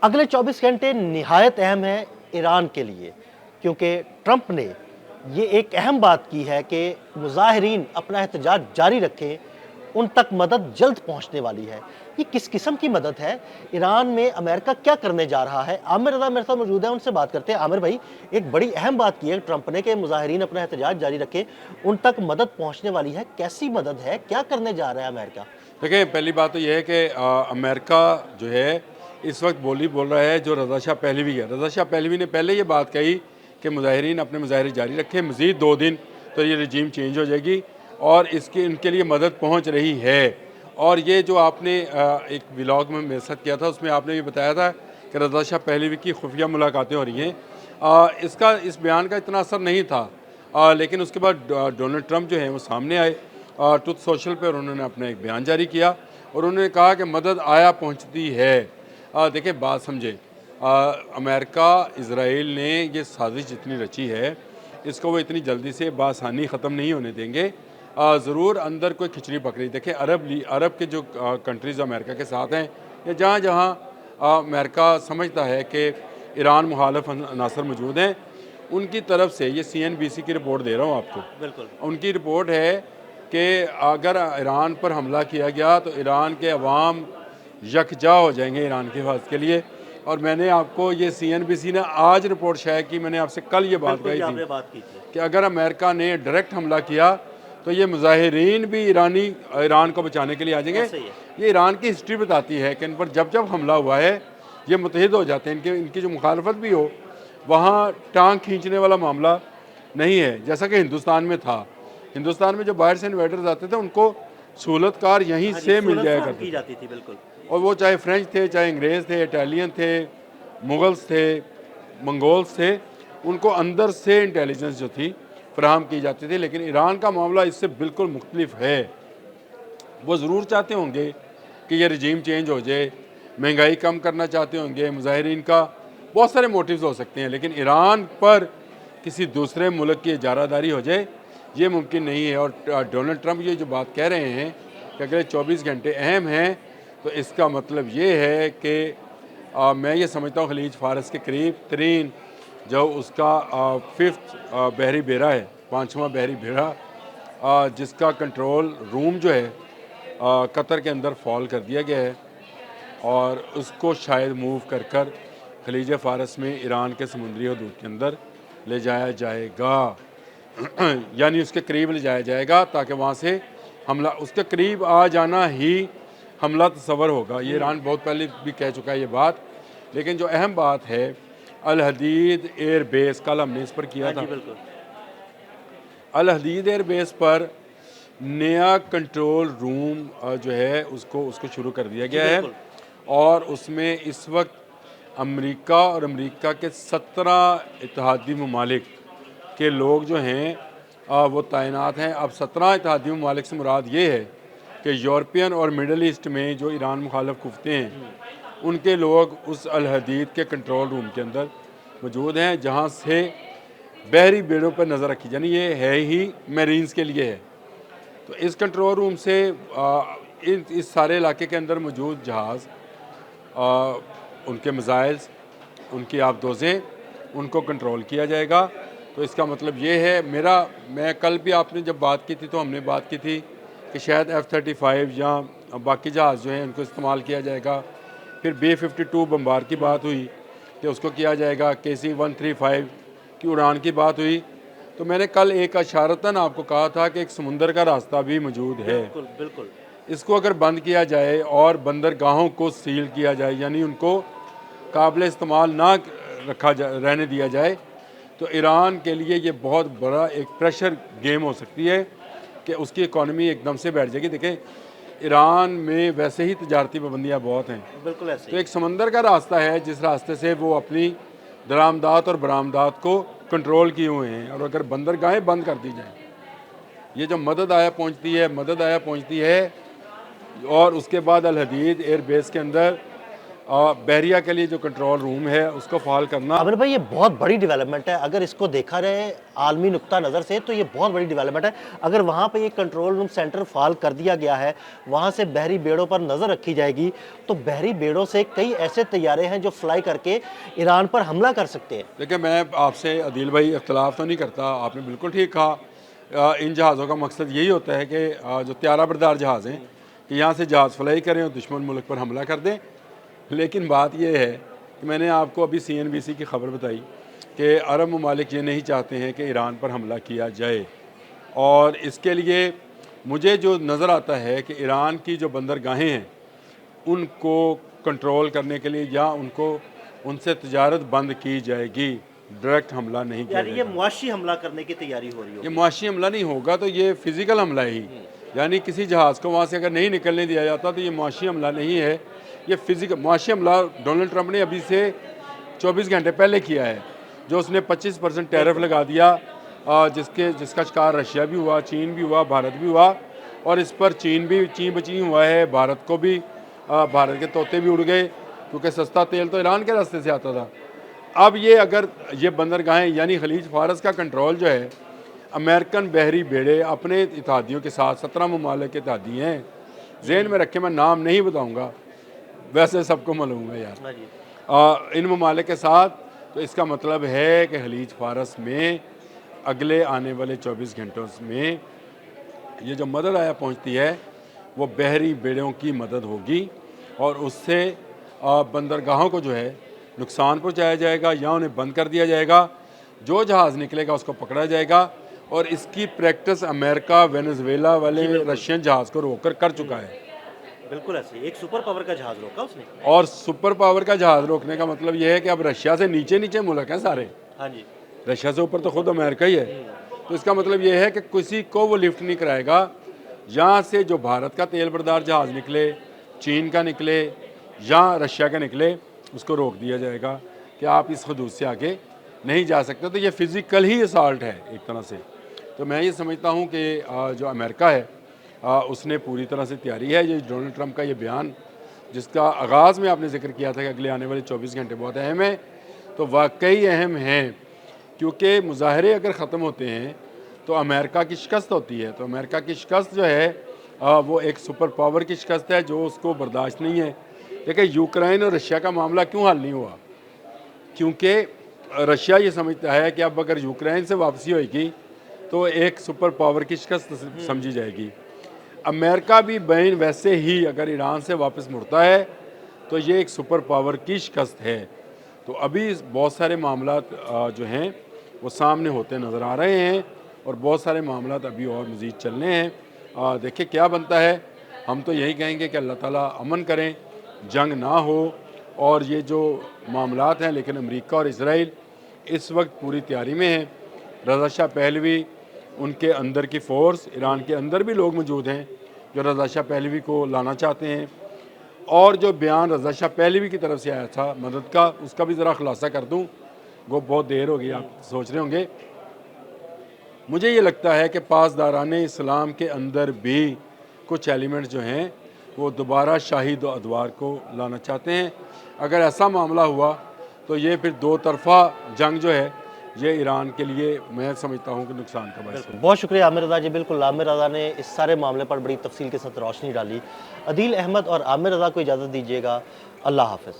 अगले 24 घंटे निहायत अहम है ईरान के लिए, क्योंकि ट्रंप ने ये एक अहम बात की है कि मुजाहिरीन अपना एहतजाज जारी रखें, उन तक मदद जल्द पहुंचने वाली है। ये किस किस्म की मदद है? ईरान में अमेरिका क्या करने जा रहा है? आमिर रज़ा मेरे साथ मौजूद है, उनसे बात करते हैं। आमिर भाई, एक बड़ी अहम बात की है ट्रंप ने कि मुजाहिरीन अपना एहतजाज जारी रखें, उन तक मदद पहुंचने वाली है। कैसी मदद है? क्या करने जा रहा है अमेरिका? देखिए, पहली बात तो ये है कि अमेरिका जो है इस वक्त बोल रहा है जो रज़ा शाह पहलवी है। रज़ा शाह पहलवी ने पहले ये बात कही कि मुजाहिरीन अपने मुजाहरे जारी रखें, मज़ीद 2 दिन तो ये रजीम चेंज हो जाएगी और इसकी इनके लिए मदद पहुंच रही है। और ये जो आपने एक व्लॉग में मेरे साथ किया था, उसमें आपने ये बताया था कि रज़ा शाह पहलवी की खुफिया मुलाकातें हो रही हैं। इसका इस बयान का इतना असर नहीं था, लेकिन उसके बाद डोनाल्ड ट्रंप जो हैं वो सामने आए ट्रुथ सोशल पर, उन्होंने अपना एक बयान जारी किया और उन्होंने कहा कि मदद आया पहुंचती है। देखिए, बात समझे, अमेरिका इज़राइल ने ये साजिश जितनी रची है, इसको वो इतनी जल्दी से बासानी ख़त्म नहीं होने देंगे। ज़रूर अंदर कोई खिचड़ी पकड़ी। देखिए, अरब के जो कंट्रीज़ अमेरिका के साथ हैं, या जहाँ जहाँ अमेरिका समझता है कि ईरान मुखालिफ अनासर मौजूद हैं, उनकी तरफ से ये CNBC की रिपोर्ट दे रहा हूँ आपको। बिल्कुल। उनकी रिपोर्ट है कि अगर ईरान पर हमला किया गया तो ईरान के अवाम यकजा हो जाएंगे ईरान के हिफाजत के लिए। और मैंने आपको ये CNBC ने आज रिपोर्ट शायद की, मैंने आपसे कल ये बात कही थी कि अगर अमेरिका ने डायरेक्ट हमला किया तो ये मुजाहिरीन भी ईरान को बचाने के लिए आ जाएंगे। ये ईरान की हिस्ट्री बताती है कि इन पर जब जब हमला हुआ है ये मुतहिद हो जाते हैं। इनकी जो मुखालफत भी हो, वहाँ टांग खींचने वाला मामला नहीं है, जैसा कि हिंदुस्तान में था। हिंदुस्तान में जो बाहर से इन्वेडर्स आते थे उनको सहूलतकार यहीं से मिल जाया करती जाती थी। बिल्कुल। और वो चाहे फ्रेंच थे, चाहे अंग्रेज़ थे, इटालियन थे, मुगल्स थे, मंगोल्स थे, उनको अंदर से इंटेलिजेंस जो थी फराहम की जाती थी। लेकिन ईरान का मामला इससे बिल्कुल मुख्तलिफ है। वो ज़रूर चाहते होंगे कि ये रजीम चेंज हो जाए, महंगाई कम करना चाहते होंगे, मुजाहिरीन का बहुत सारे मोटिव्स हो सकते हैं, लेकिन ईरान पर किसी दूसरे मुल्क की इजारादारी हो जाए ये मुमकिन नहीं है। और डोनाल्ड ट्रंप ये जो बात कह रहे हैं कि अगले 24 घंटे अहम हैं, तो इसका मतलब ये है कि मैं ये समझता हूँ खलीज फ़ारस के करीब तरीन जो उसका 5th बहरी बेड़ा है, 5वां बहरी बेड़ा, जिसका कंट्रोल रूम जो है कतर के अंदर फॉल कर दिया गया है और उसको शायद मूव कर कर खलीज फ़ारस में ईरान के समुद्री हदूद के अंदर ले जाया जाएगा। यानी उसके करीब ले जाया जाएगा ताकि वहाँ से हमला, उसके करीब आ जाना ही हमला तस्वर होगा। ये ईरान बहुत पहले भी कह चुका है ये बात। लेकिन जो अहम बात है, अल हदीद एयर बेस, कल हमने इस पर किया था, अल हदीद एयर बेस पर नया कंट्रोल रूम जो है उसको शुरू कर दिया गया है और उसमें इस वक्त अमेरिका और अमेरिका के 17 इत्तेहादी ममालिक के लोग जो हैं वो तैनात हैं। अब 17 इत्तेहादी ममालिक से मुराद ये है कि यूरोपियन और मिडल ईस्ट में जो ईरान मुखालिफ कुफ्ते हैं उनके लोग उस अल हदीद के कंट्रोल रूम के अंदर मौजूद हैं, जहाँ से बहरी बेड़ों पर नज़र रखी जानी, ये है ही मेरीन्स के लिए है। तो इस कंट्रोल रूम से इस सारे इलाके के अंदर मौजूद जहाज़, उनके मिसाइल्स, उनकी आबदोज़ें, उनको कंट्रोल किया जाएगा। तो इसका मतलब ये है, मैं कल भी आपने जब बात की थी तो हमने बात की थी कि शायद F-35 या बाकी जहाज़ जो हैं उनको इस्तेमाल किया जाएगा। फिर B-52 बम्बार की बात हुई कि उसको किया जाएगा, KC-135 की उड़ान की बात हुई। तो मैंने कल एक इशारतन आपको कहा था कि एक समुंदर का रास्ता भी मौजूद है। बिल्कुल। इसको अगर बंद किया जाए और बंदरगाहों को सील किया जाए, यानी उनको काबिल इस्तेमाल ना रहने दिया जाए, तो ईरान के लिए ये बहुत बड़ा एक प्रेशर गेम हो सकती है कि उसकी इकॉनमी एकदम से बैठ जाएगी। देखें, ईरान में वैसे ही तजारती पाबंदियाँ बहुत हैं, बिल्कुल ऐसे। तो एक समंदर का रास्ता है जिस रास्ते से वो अपनी दरामदात और बरामदात को कंट्रोल किए हुए हैं। और अगर बंदरगाहें बंद कर दी जाएँ, ये जो मदद आया पहुँचती है और उसके बाद अल हदीद एयर बेस के अंदर बहरिया के लिए जो कंट्रोल रूम है उसको फाल करना। आमिर भाई, ये बहुत बड़ी डेवलपमेंट है। अगर इसको देखा जाए आलमी नुक्ता नज़र से तो ये बहुत बड़ी डेवलपमेंट है। अगर वहाँ पे ये कंट्रोल रूम सेंटर फाल कर दिया गया है, वहाँ से बहरी बेड़ों पर नज़र रखी जाएगी, तो बहरी बेड़ों से कई ऐसे तैयारे हैं जो फ्लाई करके ईरान पर हमला कर सकते हैं। देखिए, मैं आपसे अदील भाई इख्तलाफ तो नहीं करता, आपने बिल्कुल ठीक कहा। इन जहाज़ों का मकसद यही होता है कि जो त्यारा बरदार जहाज़ हैं कि यहाँ से जहाज़ फ्लाई करें और दुश्मन मुल्क पर हमला कर दें। लेकिन बात यह है कि मैंने आपको अभी CNBC की खबर बताई कि अरब ममालिक ये नहीं चाहते हैं कि ईरान पर हमला किया जाए, और इसके लिए मुझे जो नज़र आता है कि ईरान की जो बंदरगाहें हैं उनको कंट्रोल करने के लिए या उनसे तजारत बंद की जाएगी, डायरेक्ट हमला नहीं किया यानी ये जाएगा। मुआशी हमला करने की तैयारी हो रही ये है। मुआशी हमला नहीं होगा, तो ये फिज़िकल हमला ही, यानी किसी जहाज़ को वहाँ से अगर नहीं निकलने दिया जाता तो ये मुआशी हमला नहीं है, ये फिज़िकल मुआशी हमला डोनाल्ड ट्रंप ने अभी से 24 घंटे पहले किया है, जो उसने 25% टैरिफ लगा दिया, जिसका शिकार रशिया भी हुआ, चीन भी हुआ, भारत भी हुआ, और इस पर चीन बची हुआ है। भारत को भी भारत के तोते भी उड़ गए, क्योंकि सस्ता तेल तो ईरान के रास्ते से आता था। अब ये अगर ये बंदरगाहें यानी खलीज फारस का कंट्रोल जो है, अमेरिकन बहरी बेड़े अपने इत्तेहादियों के साथ 17 ममालिक के इत्तेहादी हैं, जहन में रखे, मैं नाम नहीं बताऊंगा, वैसे सबको मालूम है यार, इन ममालिक के साथ। तो इसका मतलब है कि खलीज फारस में अगले आने वाले 24 घंटों में ये जो मदद आया पहुंचती है वो बहरी बेड़ों की मदद होगी, और उससे बंदरगाहों को जो है नुकसान पहुंचाया जाएगा या उन्हें बंद कर दिया जाएगा। जो जहाज़ निकलेगा उसको पकड़ा जाएगा, और इसकी प्रैक्टिस अमेरिका वेनेजुएला वाले रशियन जहाज़ को रोककर कर चुका है। बिल्कुल ऐसे एक सुपर पावर का जहाज रोका उसने। और सुपर पावर का जहाज़ रोकने का मतलब यह है कि अब रशिया से नीचे मुल्क हैं सारे, हाँ जी, रशिया से ऊपर तो खुद अमेरिका ही है। तो इसका मतलब यह है कि किसी को वो लिफ्ट नहीं कराएगा। यहाँ से जो भारत का तेल बरदार जहाज़ निकले, चीन का निकले या रशिया का निकले, उसको रोक दिया जाएगा कि आप इस हदूद से आगे नहीं जा सकते। तो ये फ़िज़िकल ही असाल्ट है एक तरह से। तो मैं ये समझता हूँ कि जो अमेरिका है उसने पूरी तरह से तैयारी है। ये डोनाल्ड ट्रंप का ये बयान, जिसका आगाज़ में आपने जिक्र किया था कि अगले आने वाले 24 घंटे बहुत अहम है, तो वाकई अहम है, क्योंकि मुजाहरे अगर ख़त्म होते हैं तो अमेरिका की शिकस्त होती है। तो अमेरिका की शिकस्त जो है वो एक सुपर पावर की शिकस्त है जो उसको बर्दाश्त नहीं है। देखिए, यूक्रेन और रशिया का मामला क्यों हल नहीं हुआ, क्योंकि रशिया ये समझता है कि अब अगर यूक्रेन से वापसी होगी तो एक सुपर पावर की शिकस्त समझी जाएगी। अमेरिका भी बैन वैसे ही अगर ईरान से वापस मुड़ता है तो ये एक सुपर पावर की शिकस्त है। तो अभी बहुत सारे मामलात जो हैं वो सामने होते नज़र आ रहे हैं, और बहुत सारे मामलात अभी और मज़ीद चलने हैं। देखिए क्या बनता है। हम तो यही कहेंगे कि अल्लाह ताला अमन करें, जंग ना हो, और ये जो मामलात हैं, लेकिन अमेरिका और इज़राइल इस वक्त पूरी तैयारी में हैं। रज़ा शाह पहलवी, उनके अंदर की फ़ोर्स, ईरान के अंदर भी लोग मौजूद हैं जो रज़ा शाह पहलवी को लाना चाहते हैं। और जो बयान रज़ा शाह पहलवी की तरफ से आया था मदद का, उसका भी ज़रा खुलासा कर दूँ, वो बहुत देर हो गई, आप सोच रहे होंगे। मुझे ये लगता है कि पासदारान इस्लाम के अंदर भी कुछ एलिमेंट्स जो हैं वो दोबारा शाही अदवार को लाना चाहते हैं। अगर ऐसा मामला हुआ तो ये फिर दो तरफ़ा जंग जो है ये ईरान के लिए मैं समझता हूँ कि नुकसान का बायस है। बहुत शुक्रिया आमिर रज़ा जी। बिल्कुल, आमिर रज़ा ने इस सारे मामले पर बड़ी तफसील के साथ रोशनी डाली। अदील अहमद और आमिर रज़ा को इजाज़त दीजिएगा। अल्लाह हाफ़िज़।